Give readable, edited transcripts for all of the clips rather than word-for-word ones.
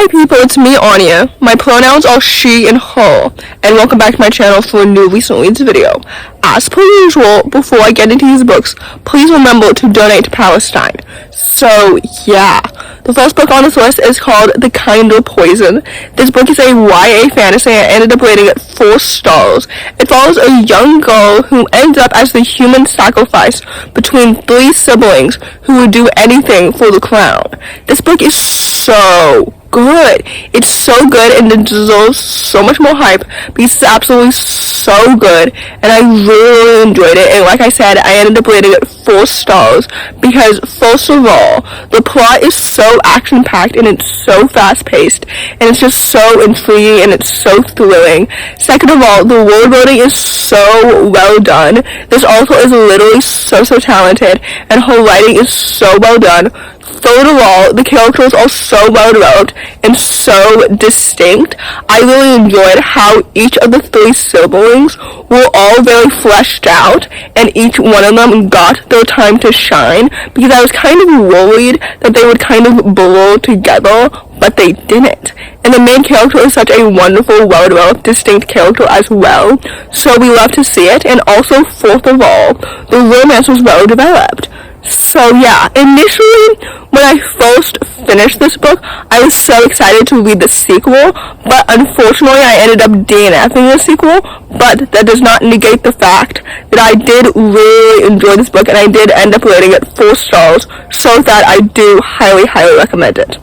Hi people, it's me, Anja. My pronouns are she and her, and welcome back to my channel for a new recent reads video. As per usual, before I get into these books, please remember to donate to Palestine. So, yeah. The first book on this list is called The Kindle Poison. This book is a YA fantasy and I ended up rating it 4 stars. It follows a young girl who ends up as the human sacrifice between 3 siblings who would do anything for the crown. This book is so good. It's so good and it deserves so much more hype because it's absolutely so good and I really enjoyed it. And like I said, I ended up rating it 4 stars because first of all, the plot is so action-packed and it's so fast-paced and it's just so intriguing and it's so thrilling. Second of all, the world building is so well done. This author is literally so talented and her writing is so well done. Third of all, the characters are so well developed and so distinct. I really enjoyed how each of the 3 siblings were all very fleshed out and each one of them got their time to shine because I was kind of worried that they would kind of blur together, but they didn't. And the main character is such a wonderful, well-developed, distinct character as well, so we love to see it. And also, fourth of all, the romance was well developed. So yeah, initially, when I first finished this book, I was so excited to read the sequel, but unfortunately I ended up DNFing the sequel, but that does not negate the fact that I did really enjoy this book, and I did end up rating it 4 stars, so that I do highly recommend it.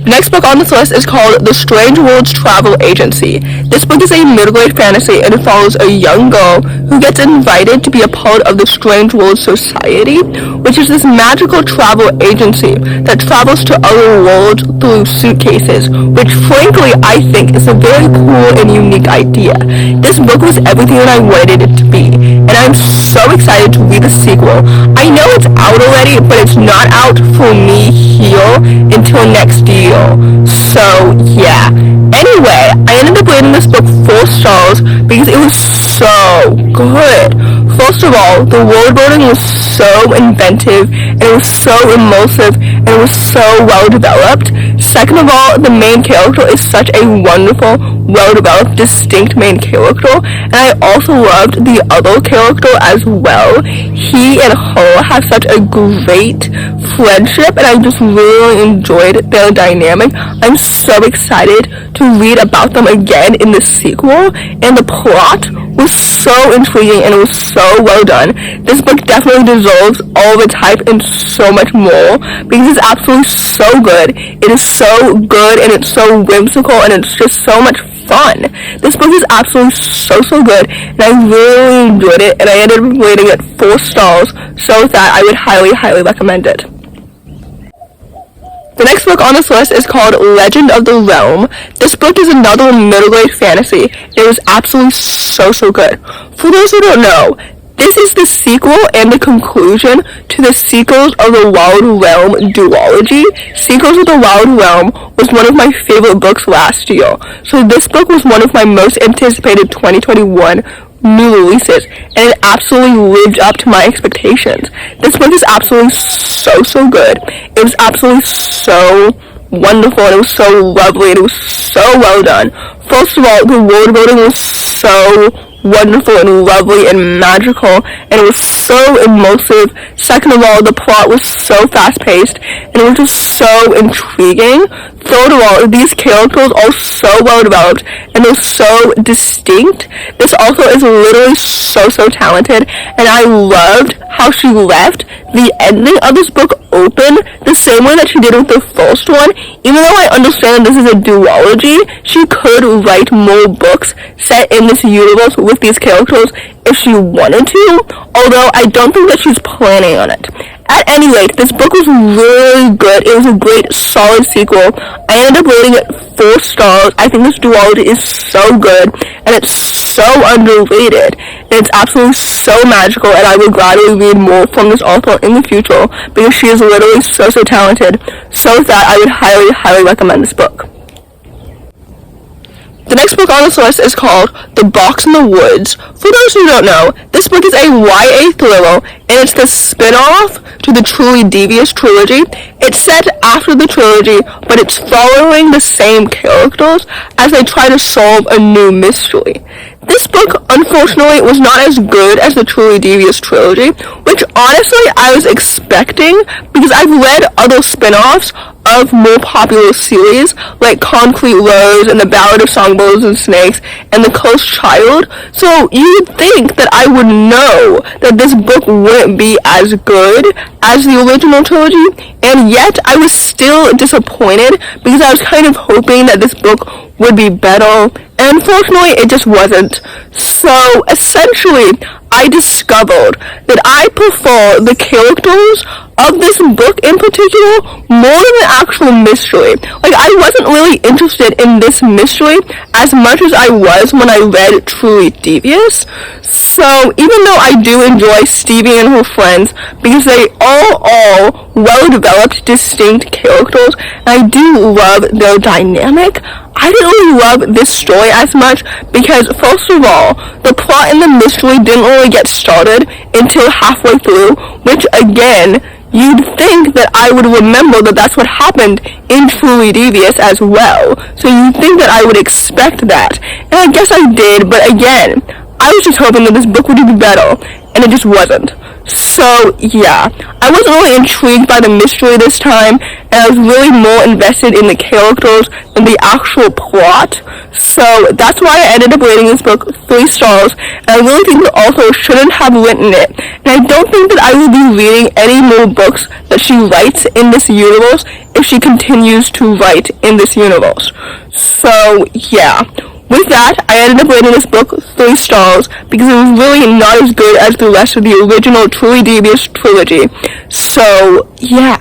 The next book on this list is called The Strangeworlds Travel Agency. This book is a middle-grade fantasy and it follows a young girl who gets invited to be a part of the Strangeworlds Society, which is this magical travel agency that travels to other worlds through suitcases, which frankly I think is a very cool and unique idea. This book was everything that I wanted it to be, and I'm so excited to read the sequel. I know it's out already, but it's not out for me here until next year. So, yeah. Anyway, I ended up rating this book 4 stars because it was so good. First of all, the world building was so inventive, and it was so immersive, and it was so well developed. Second of all, the main character is such a wonderful, well-developed, distinct main character, and I also loved the other character as well. He and her have such a great friendship, and I just really enjoyed their dynamic. I'm so excited to read about them again in the sequel, and the plot was so intriguing and it was so well done. This book definitely deserves all of its hype and so much more because it's absolutely so good. It is so good and it's so whimsical and it's just so much fun. This book is absolutely so good and I really enjoyed it, and I ended up rating it 4 stars, so that I would highly recommend it. The next book on this list is called Legend of the Realm. This book is another middle-grade fantasy. It was absolutely so good. For those who don't know, this is the sequel and the conclusion to the Seekers of the Wild Realm duology. Seekers of the Wild Realm was one of my favorite books last year, so this book was one of my most anticipated 2021 new releases, and it absolutely lived up to my expectations. This book is absolutely so good. It was absolutely so wonderful, and it was so lovely, and it was so well done. First of all, the world building was so wonderful and lovely and magical, and it was so immersive. Second of all, the plot was so fast-paced, and it was just so intriguing. Third of all, these characters are so well developed, and they're so distinct. This author is literally so talented, and I loved how she left the ending of this book open the same way that she did with the first one. Even though I understand this is a duology, she could write more books set in this universe with these characters if she wanted to, although I don't think that she's planning on it. At any rate, this book was really good. It was a great, solid sequel. I ended up rating it 4 stars. I think this duology is so good, and it's so underrated, and it's absolutely so magical, and I would gladly read more from this author in the future, because she is literally so talented, so that I would highly recommend this book. The next book on this list is called The Box in the Woods. For those who don't know, this book is a YA thriller and it's the spin-off to the Truly Devious trilogy. It's set after the trilogy, but it's following the same characters as they try to solve a new mystery. This book, unfortunately, was not as good as the Truly Devious trilogy, which honestly I was expecting because I've read other spin-offs of more popular series like Concrete Rose and The Ballad of Songbirds and Snakes and The Cursed Child, so you'd think that I would know that this book wouldn't be as good as the original trilogy, and yet I was still disappointed because I was kind of hoping that this book would be better, and unfortunately it just wasn't. So essentially I discovered that I prefer the characters of this book in particular more than the actual mystery. Like, I wasn't really interested in this mystery as much as I was when I read Truly Devious. So even though I do enjoy Stevie and her friends because they all are well-developed, distinct characters, and I do love their dynamic, I didn't really love this story as much because, first of all, the plot and the mystery didn't really get started until halfway through, which, again, you'd think that I would remember that that's what happened in Truly Devious as well. So you'd think that I would expect that. And I guess I did, but again, I was just hoping that this book would be better, and it just wasn't. So, yeah, I wasn't really intrigued by the mystery this time, and I was really more invested in the characters than the actual plot. So, that's why I ended up rating this book 3 stars, and I really think the author shouldn't have written it. And I don't think that I will be reading any more books that she writes in this universe if she continues to write in this universe. So, yeah. With that, I ended up rating this book 3 stars because it was really not as good as the rest of the original Truly Devious trilogy. So, yeah.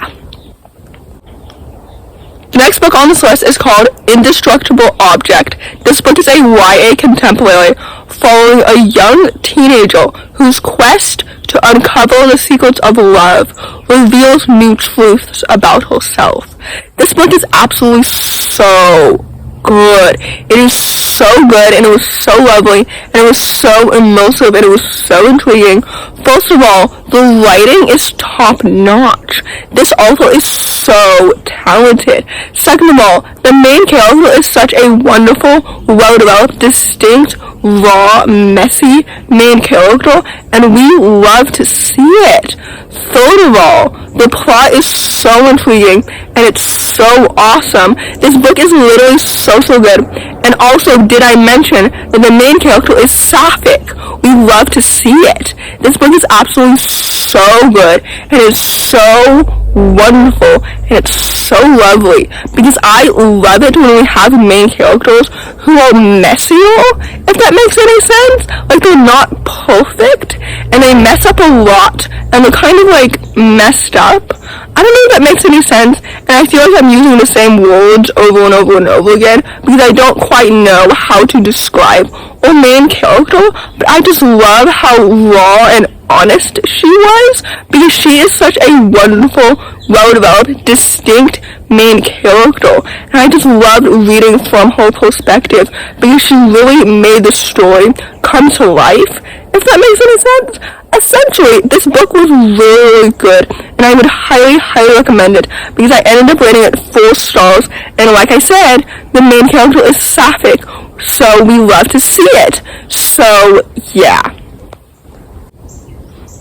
The next book on this list is called Indestructible Object. This book is a YA contemporary following a young teenager whose quest to uncover the secrets of love reveals new truths about herself. This book is absolutely so good. It is so good, and it was so lovely, and it was so immersive, and it was so intriguing. First of all, the writing is top notch. This author is so talented. Second of all, the main character is such a wonderful, well-developed, distinct, raw, messy main character, and we love to see it. Third of all, the plot is so intriguing, and it's so awesome. This book is literally so good. And also, did I mention that the main character is sapphic? We love to see it. This book is absolutely so good, and it's so wonderful, and it's so lovely, because I love it when we have main characters who are messier, if that makes any sense. Like, they're not perfect, and they mess up a lot, and they're kind of like messed up. I don't know if that makes any sense, and I feel like I'm using the same words over and over and over again because I don't quite know how to describe our main character, but I just love how raw and honest she was because she is such a wonderful, well-developed, distinct main character, and I just loved reading from her perspective because she really made the story come to life, if that makes any sense. Essentially, this book was really good, and I would highly recommend it because I ended up rating it 4 stars, and like I said, the main character is sapphic, so we love to see it. So, yeah.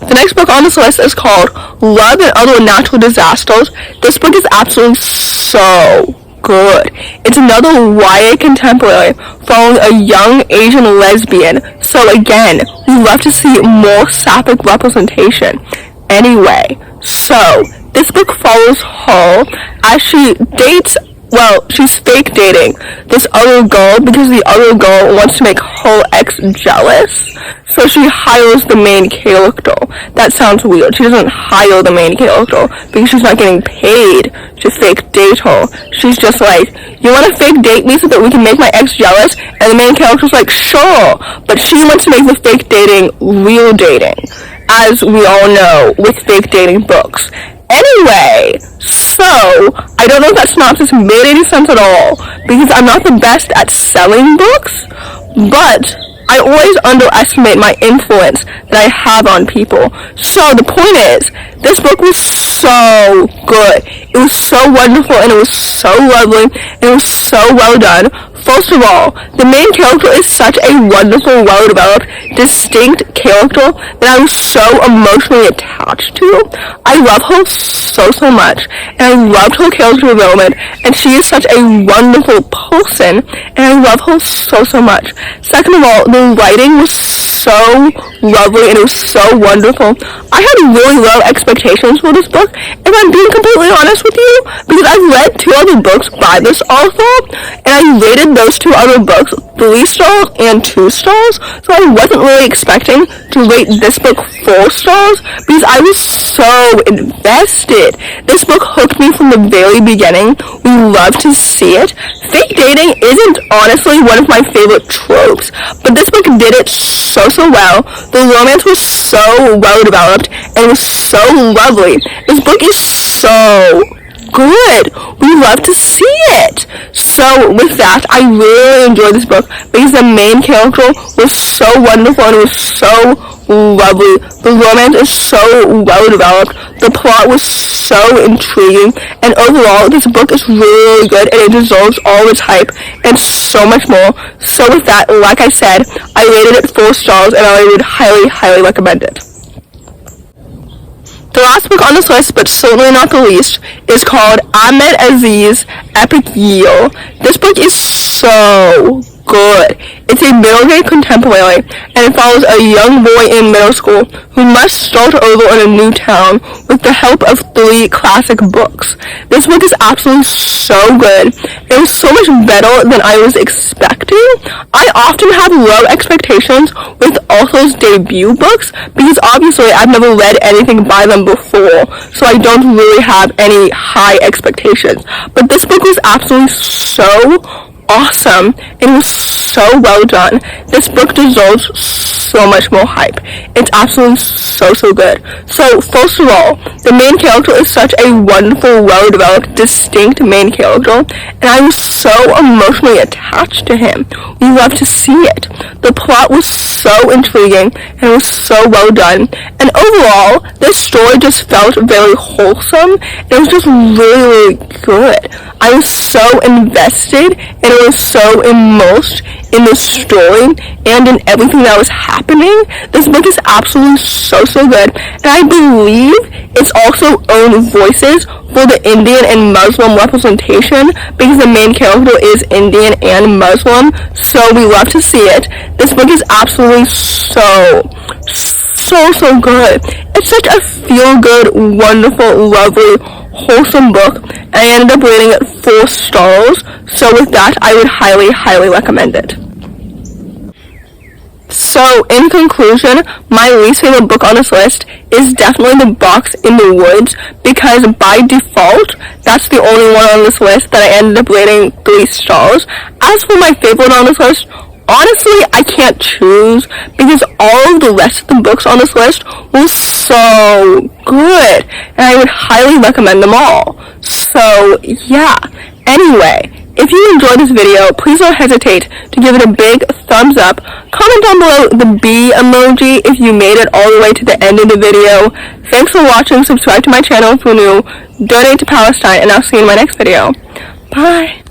The next book on this list is called Love and Other Natural Disasters. This book is absolutely so good. It's another YA contemporary following a young Asian lesbian. So again, we love to see more sapphic representation. Anyway, so this book follows her as she dates, well, she's fake dating this other girl because the other girl wants to make her ex jealous. So she hires the main character. That sounds weird. She doesn't hire the main character because she's not getting paid to fake date her. She's just like, you want to fake date me so that we can make my ex jealous? And the main character's like, sure. But she wants to make the fake dating real dating, as we all know with fake dating books. Anyway, so, I don't know if that synopsis made any sense at all because I'm not the best at selling books, but I always underestimate my influence that I have on people. So the point is, this book was so good. It was so wonderful, and it was so lovely, and it was so well done. First of all, the main character is such a wonderful, well-developed, distinct character that I was so emotionally attached to. I love her so much, and I loved her character development, and she is such a wonderful person, and I love her so much. Second of all, the writing was so lovely, and it was so wonderful. I had really low expectations for this book, if I'm being completely honest with you, because I've read 2 other books by this author, and I rated those 2 other books 3 stars and 2 stars, so I wasn't really expecting to rate this book 4 stars, because I was so invested. This book hooked me from the very beginning. We love to see it. Fake dating isn't honestly one of my favorite tropes, but this book did it so well. The romance was so well developed, and it was so lovely. This book is so good. We love to see it. So with that, I really enjoyed this book because the main character was so wonderful, and it was so lovely. The romance is so well developed. The plot was so intriguing, and overall, this book is really good, and it deserves all its hype and so much more. So with that, like I said, I rated it 4 stars, and I would highly recommend it. The last book on this list, but certainly not the least, is called Ahmed Aziz Epic Year. This book is so good. It's a middle grade contemporary, and it follows a young boy in middle school who must start over in a new town with the help of 3 classic books. This book is absolutely so good. It was so much better than I was expecting. I often have low expectations with authors' debut books because obviously I've never read anything by them before, so I don't really have any high expectations. But this book was absolutely so awesome. It was so well done. This book deserves so much more hype. It's absolutely so good. So first of all, the main character is such a wonderful, well-developed, distinct main character, and I was so emotionally attached to him. We love to see it. The plot was so intriguing, and it was so well done. And overall, this story just felt very wholesome, and it was just really good. I was so invested, and I was so immersed in the story and in everything that was happening. This book is absolutely so good, and I believe it's also own voices for the Indian and Muslim representation because the main character is Indian and Muslim, so we love to see it. This book is absolutely so good. It's such a feel-good, wonderful, lovely, wholesome book, and I ended up rating it 4 stars, so with that, I would highly recommend it. So, in conclusion, my least favorite book on this list is definitely The Box in the Woods, because by default, that's the only one on this list that I ended up rating 3 stars. As for my favorite on this list, honestly, I can't choose, because all of the rest of the books on this list were so good, and I would highly recommend them all. So, yeah. Anyway, if you enjoyed this video, please don't hesitate to give it a big thumbs up. Comment down below the bee emoji if you made it all the way to the end of the video. Thanks for watching. Subscribe to my channel if you're new. Donate to Palestine, and I'll see you in my next video. Bye.